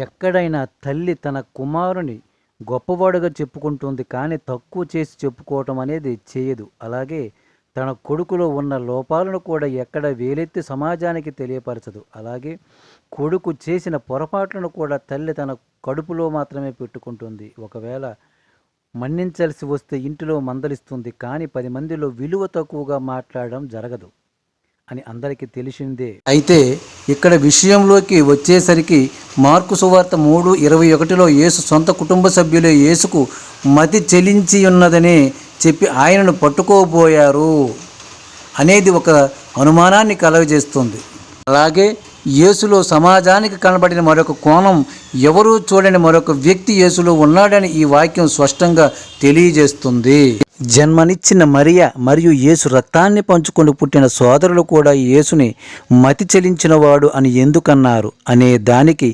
ఎక్కడైనా తల్లి తన కుమారుని గొప్పవాడుగా చెప్పుకుంటుంది, కానీ తక్కువ చేసి చెప్పుకోవటం అనేది చేయదు. అలాగే తన కొడుకులో ఉన్న లోపాలను కూడా ఎక్కడ వేలెత్తి సమాజానికి తెలియపరచదు. అలాగే కొడుకు చేసిన పొరపాట్లను కూడా తల్లి తన కడుపులో మాత్రమే పెట్టుకుంటుంది. ఒకవేళ మన్నించాల్సి వస్తే ఇంటిలో మందలిస్తుంది, కానీ 10 మందిలో విలువ తక్కువగా మాట్లాడడం జరగదు అని అందరికీ తెలిసిందే. అయితే ఇక్కడ విషయంలోకి వచ్చేసరికి మార్కు సువార్త 3:21లో యేసు సొంత కుటుంబ సభ్యులే యేసుకు మతి చెలించి ఉన్నదని చెప్పి ఆయనను పట్టుకోబోయారు అనేది ఒక అనుమానాన్ని కలుగజేస్తుంది. అలాగే యేసులో సమాజానికి కనబడిన మరొక కోణం, ఎవరూ చూడని మరొక వ్యక్తి యేసులో ఉన్నాడని ఈ వాక్యం స్పష్టంగా తెలియజేస్తుంది. జన్మనిచ్చిన మరియ మరియు యేసు రక్తాన్ని పంచుకొని పుట్టిన సోదరులు కూడా యేసుని మతి చెలించినవాడు అని ఎందుకన్నారు అనే దానికి